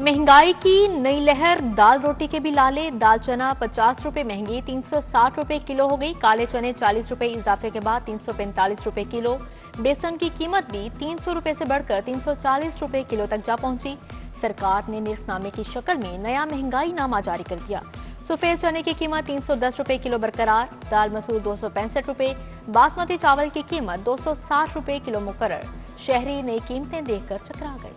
महंगाई की नई लहर, दाल रोटी के भी लाले। दाल चना 50 रुपए महंगी 360 रुपए किलो हो गई। काले चने 40 रुपए इजाफे के बाद 345 रुपए किलो। बेसन की कीमत भी 300 रुपए से बढ़कर 340 रुपए किलो तक जा पहुंची। सरकार ने निर्खनामे की शक्ल में नया महंगाई नामा जारी कर दिया। सफेद चने की कीमत 310 रुपए किलो बरकरार। दाल मसूर 265 रुपए। बासमती चावल की कीमत 260 रुपए किलो मुकर्रर। शहरी नई कीमतें देखकर चकरा गए।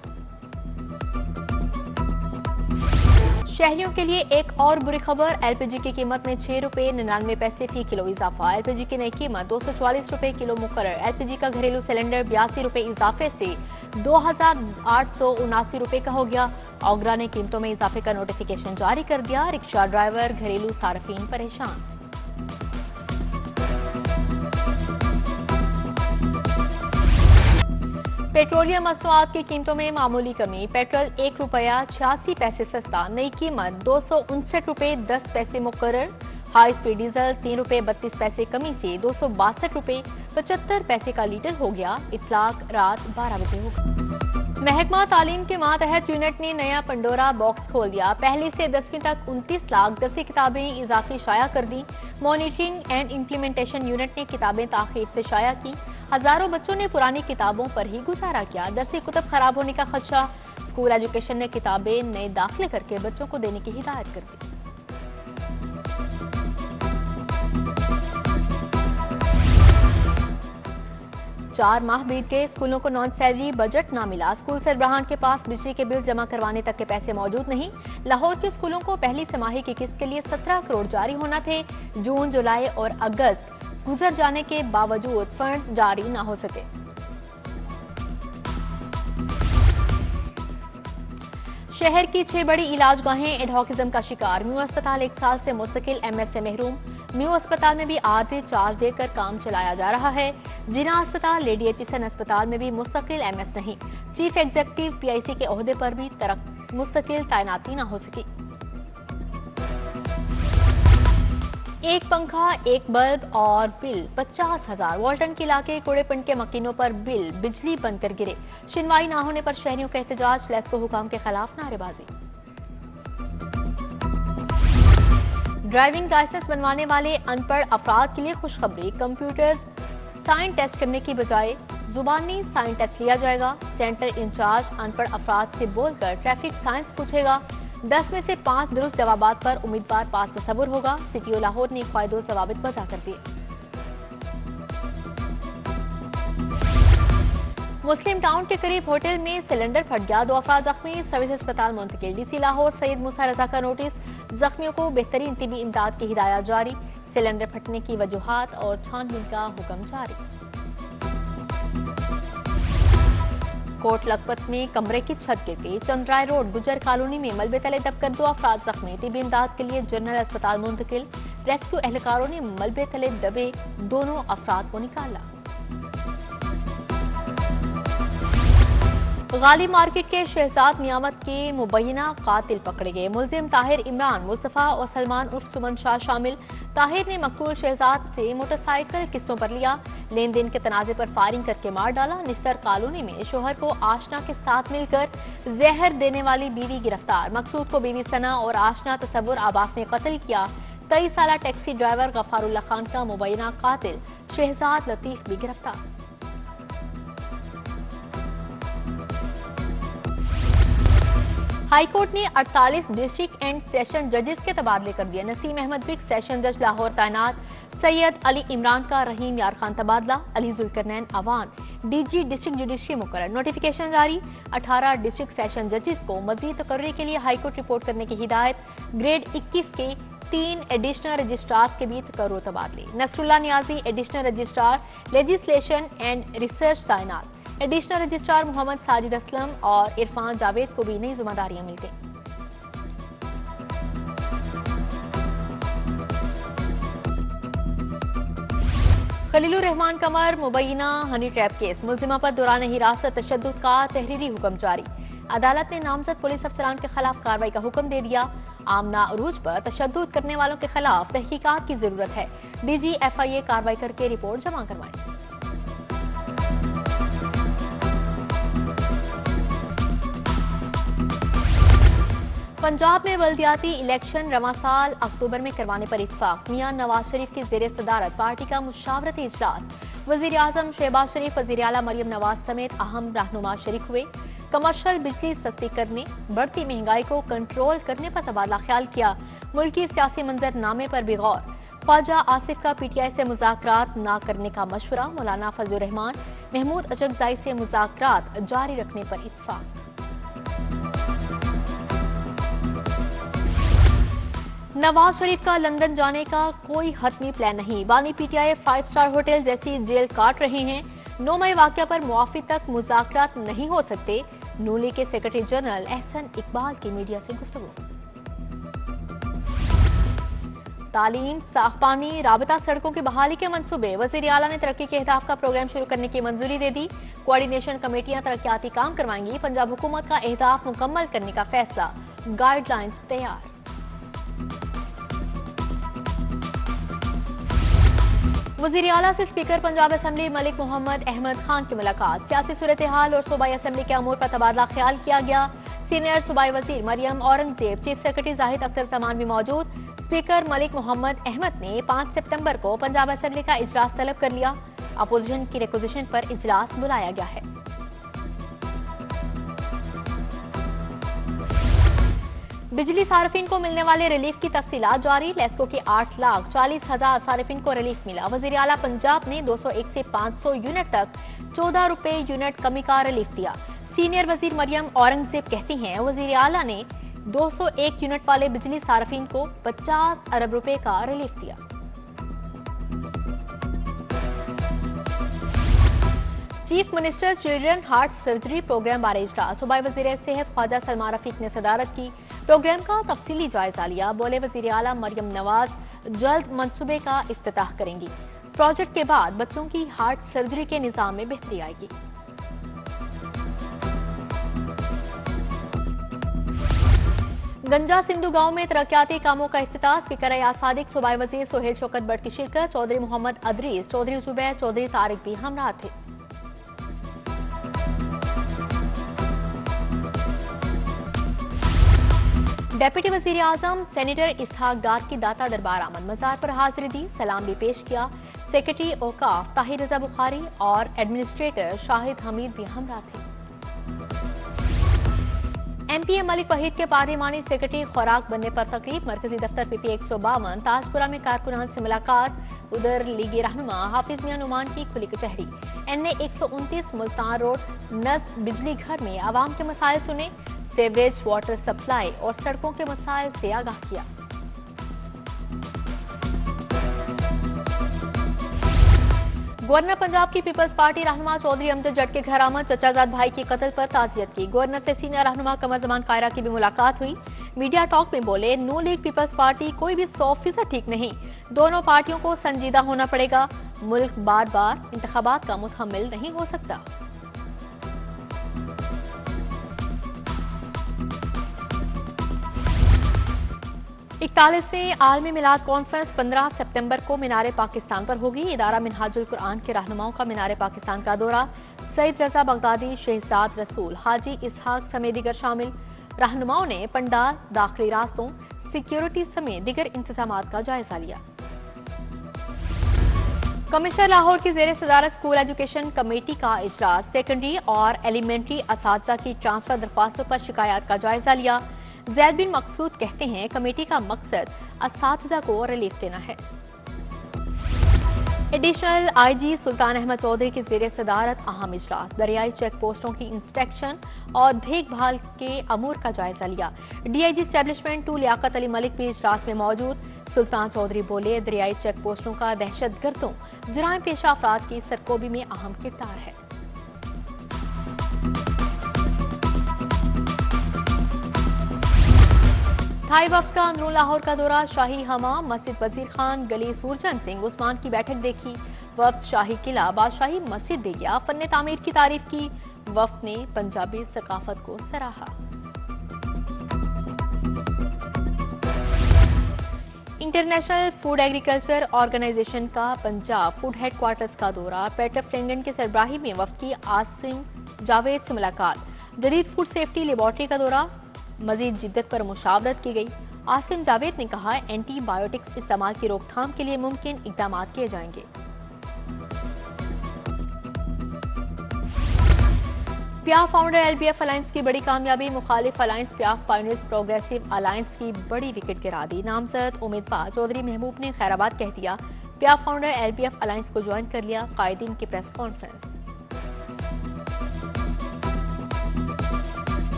शहरियों के लिए एक और बुरी खबर, एलपीजी की कीमत में 6 रुपए 99 पैसे फी किलो इजाफा। एलपीजी की नई कीमत 244 रुपए किलो मुकर्रर। एलपीजी का घरेलू सिलेंडर 82 रुपए इजाफे से 2879 रुपए का हो गया। ऑगरा ने कीमतों में इजाफे का नोटिफिकेशन जारी कर दिया। रिक्शा ड्राइवर, घरेलू सार्फिन परेशान। पेट्रोलियम मसनूआत की कीमतों में मामूली कमी। पेट्रोल 1 रुपया 86 पैसे सस्ता, नई कीमत 259 रुपए 10 पैसे मुकर्रर। हाई स्पीड डीजल 3 रुपए 32 पैसे कमी से 262 रुपए 75 पैसे का लीटर हो गया। इतलाक रात 12 बजे होगा। महकमा तालीम के मातहत यूनिट ने नया पंडोरा बॉक्स खोल दिया। पहली से 10वीं तक 29 लाख दरसी किताबें इजाफी शाया कर दी। मॉनिटरिंग एंड इम्प्लीमेंटेशन यूनिट ने किताबें ताखीर से शाया की। हजारों बच्चों ने पुरानी किताबों पर ही गुजारा किया। दरसी कुतब खराब होने का खदशा। स्कूल एजुकेशन ने किताबें नए दाखिले करके बच्चों को देने की हिदायत कर दी। चार माह बीत गए, स्कूलों को नॉन सैलरी बजट ना मिला। स्कूल सरबराहान के पास बिजली के बिल जमा करवाने तक के पैसे मौजूद नहीं। लाहौर के स्कूलों को पहली तिमाही की किस्त के लिए 17 करोड़ जारी होना थे। जून, जुलाई और अगस्त गुजर जाने के बावजूद फंड्स जारी ना हो सके। शहर की 6 बड़ी इलाजगाहें एडहॉकिज्म का शिकार। म्यू अस्पताल 1 साल से मुस्तकिल एमएस से महरूम। म्यू अस्पताल में भी आर्जी चार्ज देकर काम चलाया जा रहा है। जिना अस्पताल, लेडी एचिसन अस्पताल में भी मुस्तकिल एमएस नहीं। चीफ एग्जीक्यूटिव पीआईसी के ओहदे पर भी मुस्तकिल तैनाती ना हो सकी। एक पंखा, एक बल्ब और बिल 50,000। वाल्टन के इलाके कूड़ेपिंड के मकीनों पर बिल बिजली बनकर गिरे। सुनवाई ना होने पर शहरियों का एहतजाज। लेस्को हुकाम के खिलाफ नारेबाजी। ड्राइविंग लाइसेंस बनवाने वाले अनपढ़ अफराद के लिए खुशखबरी। कंप्यूटर साइन टेस्ट करने की बजाय जुबानी साइन टेस्ट लिया जाएगा। सेंटर इंचार्ज अनपढ़ अफराद से बोलकर ट्रैफिक साइंस पूछेगा। 10 में से 5 दुरुस्त जवाबात पर उम्मीदवार पास तस्वुर होगा। सिटी लाहौर ने कायदो जवाबित वज़ा कर दिए। मुस्लिम टाउन के करीब होटल में सिलेंडर फट गया, 2 अफराद जख्मी, सर्विस अस्पताल मुंतकिल। डीसी लाहौर सैयद मूसा रजा का नोटिस, जख्मियों को बेहतरीन तिबी इमदाद की हिदायत जारी। सिलेंडर फटने की वजूहात और छानबीन का हुक्म जारी। कोट लखपत में कमरे की छत गिर गई। चंद्राय रोड गुजर कॉलोनी में मलबे तले दबकर 2 अफराद जख्मी, तिबी इमदाद के लिए जनरल अस्पताल मुंतकिल। रेस्क्यू एहलकारों ने मलबे तले दबे दोनों अफराद को निकाला। गाली मार्केट के शहजाद नियामत के मुबैना कातिल पकड़े गए। मुलजिम ताहिर इमरान, मुस्तफा और सलमान उर्फ सुमन शाह शामिल। ताहिर ने मकतूल शहजाद से मोटरसाइकिल किस्तों पर लिया। लेन देन के तनाजे पर फायरिंग करके मार डाला। निश्तर कॉलोनी में शोहर को आशना के साथ मिलकर जहर देने वाली बीवी गिरफ्तार। मकसूद को बीवी सना और आशना तसव्वुर आबास ने कत्ल किया। 23 साला टैक्सी ड्राइवर गफारुल्लाह खान का मुबैना कातिल शहजाद लतीफ भी गिरफ्तार। हाईकोर्ट ने 48 डिस्ट्रिक्ट एंड सेशन जजेस के तबादले कर दिए। नसीम अहमद बिग सेशन जज लाहौर तैनात। सैयद अली इमरान का रहीम यार खान तबादला। Ali Zulqarnain Awan DG district judiciary मुकर्रर। नोटिफिकेशन जारी। 18 डिस्ट्रिक्ट सेशन जजेस को मजीद तकर्री के लिए हाईकोर्ट रिपोर्ट करने की हिदायत। ग्रेड 21 के 3 एडिशनल रजिस्ट्रार्स के भी तकर्रो तबादले। Nasrullah Niazi additional registrar legislation and research तैनात। एडिशनल रजिस्ट्रार मोहम्मद साजिद असलम और इरफान जावेद को भी नई जिम्मेदारियां मिल गई। खलीलुर रहमान कमर मुबैना हनी ट्रैप केस। मुलजिमा पर दौरान हिरासत तशद्दुद का तहरीरी हुक्म जारी। अदालत ने नामजद पुलिस अफसरान के खिलाफ कार्रवाई का हुक्म दे दिया। आमना अरूज पर तशद्दुद करने वालों के खिलाफ तहकीकात की जरूरत है। डीजी FIA कार्रवाई करके रिपोर्ट जमा करवाएं। पंजाब में बल्दियाती इलेक्शन रवां साल अक्टूबर में करवाने पर इत्फाक। मियां नवाज शरीफ की जेर सदारत पार्टी का मुशावरती इजलास। वजीर आजम शहबाज शरीफ, वजीर आला मरियम नवाज समेत अहम रहनुमा शरीक हुए। कमर्शियल बिजली सस्ती करने, बढ़ती महंगाई को कंट्रोल करने पर तबादला ख्याल किया। मुल्की सियासी मंजरनामे पर भी गौर। ख्वाजा आसिफ का पीटीआई से मुज़ाकरात न करने का मशवरा। मौलाना फजलुर रहमान, महमूद अचकजाई से मुज़ाकरात जारी रखने पर इत्फाक। नवाज शरीफ का लंदन जाने का कोई हतमी प्लान नहीं। बानी पीटीआई 5 स्टार होटल जैसी जेल काट रहे हैं। 9 मई वाक़या पर मुआफ़ी तक मुज़ाकरात नहीं हो सकते। नूली के सेक्रेटरी जनरल एहसन इकबाल की मीडिया से गुफ्तगू। तालीम, साफ पानी, राबता सड़कों की बहाली के मंसूबे। वज़ीर आला ने तरक्की के अहदाफ का प्रोग्राम शुरू करने की मंजूरी दे दी। कोऑर्डिनेशन कमेटियां तरक्याती काम करवाएंगी। पंजाब हुकूमत का अहदाफ मुकम्मल करने का फैसला। गाइडलाइंस तैयार। वज़ीर आला से स्पीकर पंजाब असेंबली मलिक मोहम्मद अहमद खान की मुलाकात। सियासी सूरत हाल और सूबाई असेंबली के अमूर पर तबादला ख्याल किया गया। सीनियर सूबाई वजीर मरियम औरंगजेब, चीफ सेक्रेटरी जाहिद अख्तर जमान भी मौजूद। स्पीकर मलिक मोहम्मद अहमद ने 5 सितंबर को पंजाब असेंबली का इजलास तलब कर लिया। अपोजिशन की रिक्वेजिशन पर इजलास बुलाया गया है। बिजली सार्फिन को मिलने वाले रिलीफ की तफसीलात जारी। लेस्को के 8,40,000 सार्फिन को रिलीफ मिला। वज़ीर आला पंजाब ने 201 से 500 यूनिट तक 14 रुपए यूनिट कमी का रिलीफ दिया। सीनियर वजीर मरियम औरंगजेब कहती हैं, वज़ीर आला ने 201 यूनिट वाले बिजली सार्फिन को 50 अरब रुपए का रिलीफ दिया। Chief minister children heart surgery programme बारे इजलास। सूबाई वज़ीर सेहत ख्वाजा सलमान रफीक ने सदारत की। प्रोग्राम का तफसीली जायजा लिया। बोले, वज़ीर आला मरियम नवाज जल्द मंसूबे का इफ्तिताह करेंगी। प्रोजेक्ट के बाद बच्चों की हार्ट सर्जरी के निज़ाम में बेहतरी आएगी। गंजा सिंधु गांव में तरक्याती कामों का इफ्तिताह। स्पीकर अयाज सादिक, सूबाई वज़ीर सोहेल शौकत बट की शिरकत। चौधरी मोहम्मद अदरीस, चौधरी जुबैर, चौधरी तारिक भी हमरा थे। डेप्यूटी वजीर आजम सेनेटर इसहाक डार की दाता दरबार आमद। मज़ार पर हाजिरी दी, सलाम भी पेश किया। सेक्रेटरी औकाफ ताहिर रजा बुखारी और एडमिनिस्ट्रेटर शाहिद हमीद भी हमरा थे। एमपीए मलिक वहीद के पार्लिमानी सेक्रेटरी खुराक बनने पर तकरीब। मरकजी दफ्तर पीपी 152 ताजपुरा में कारकुनान से मुलाकात। उधर लीगी रहनुमा हाफिज मियां नुमान की खुली कचहरी। NA 129 मुल्तान रोड नस्ब बिजली घर में आवाम के मसाइल सुने। सेवरेज, वाटर सप्लाई और सड़कों के मसाइल से आगाह किया। गवर्नर पंजाब की पीपल्स पार्टी रहनुमा चौधरी अमजद जट के घर आमद। चचाजाद भाई के कत्ल पर ताज़ियत की। गवर्नर से सीनियर रहनुमा कमर जमान कायरा की भी मुलाकात हुई। मीडिया टॉक में बोले, नू लीग पीपल्स पार्टी कोई भी 100% ठीक नहीं। दोनों पार्टियों को संजीदा होना पड़ेगा। मुल्क बार बार इंतखाबात का मुतहम्मिल नहीं हो सकता। इकतालीसवीं आलमी मिलाद कॉन्फ्रेंस 15 सितंबर को मीनार पाकिस्तान पर होगी। इदारा मिनहाजुल कुरान के रहनुमाओं का मीनार पाकिस्तान का दौरा। सईद रजा बगदादी, शहजाद रसूल, हाजी इसहाक समेत दीगर शामिल। रहनुमाओं ने पंडाल, दाखिली रास्तों, सिक्योरिटी समेत दीगर इंतजामात का जायजा लिया। कमिश्नर लाहौर की जेर सदारत स्कूल एजुकेशन कमेटी का इजलास। सेकेंडरी और एलिमेंट्री असातिज़ा की ट्रांसफर दरख्वास्तों पर शिकायत का जायजा लिया। जैद बिन मकसूद कहते हैं, कमेटी का मकसद असातिज़ा को रिलीफ देना है। एडिशनल IG सुल्तान अहमद चौधरी की जेर सदारत अहम इजलास। दरियाई चेक पोस्टों की इंस्पेक्शन और देखभाल के अमूर का जायजा लिया। DIG स्टैब्लिशमेंट 2 लियाकत अली मलिक भी इजलास में मौजूद। सुल्तान चौधरी बोले, दरियाई चेक पोस्टों का दहशतगर्दों, जुराइम पेशा अफराद की सरकोबी में अहम किरदार है। थाई वफ्द का अंदरून लाहौर का दौरा। शाही हमाम, मस्जिद वजीर खान, गली सूरजन सिंह उस्मान की बैठक देखी। वफ्द शाही किला, बादशाही मस्जिद भी गया। फन्ने तामीर की तारीफ की। वफ्द ने पंजाबी सकाफत को सराहा। इंटरनेशनल फूड एग्रीकल्चर ऑर्गेनाइजेशन का पंजाब फूड हेडक्वार्टर्स का दौरा। पीटर फ्लिंगन के सरबराही में वफ्द की आसिम जावेद से मुलाकात। जदीद फूड सेफ्टी लेबॉर्ट्री का दौरा। मजीद जिद्दत पर मुशावरत की गई। आसिम जावेद ने कहा, एंटीबायोटिक्स इस्तेमाल की रोकथाम के लिए मुमकिन इकदाम किए जाएंगे। पियाफ फाउंडर एलबीएफ अलायंस की बड़ी कामयाबी। मुखालिफ अलायंस पियाफ पायोनियर्स प्रोग्रेसिव अलायंस की बड़ी विकेट गिरा दी। नामजद उम्मीदवार चौधरी महबूब ने खैराबाद कह दिया, पियाफ फाउंडर एलबीएफ अलायंस को ज्वाइन कर लिया। कायदीन की press conference.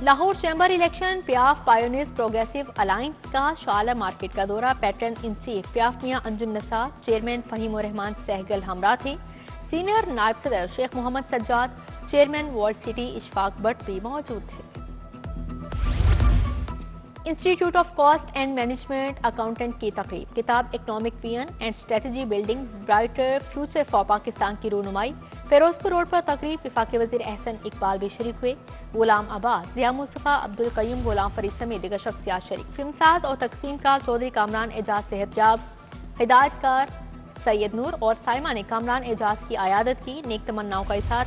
Lahore chamber election. PIAF pioneers progressive alliance का शाला मार्केट का दौरा। Patron in chief PIAF Mian Anjum Nasar, chairman Fahimur Rahman Sehgal हमरा थे। सीनियर नायब सदर Sheikh Mohammad Sajjad, chairman world city Ishfaq Bhatt भी मौजूद थे। Institute of cost and management accountant की तकरीब। किताब economic vision and strategy building brighter future for Pakistan की रूनुमाई। फिरोजपुर रोड पर तकरीब। वफाकी वजीर एहसन इकबाल भी शरीक हुए। गुलाम अब्बास, जिया मुस्तफा, अब्दुल कयूम, गुलाम फरीद समेत दीगर शख्सियात शरीक। फिल्मसाज और तकसीमकार चौधरी कामरान एजाज सेहतयाब, हिदायतकार सैयद नूर और साइमा ने कामरान एजाज की अयादत की। नेक तमन्नाओं का इजहार।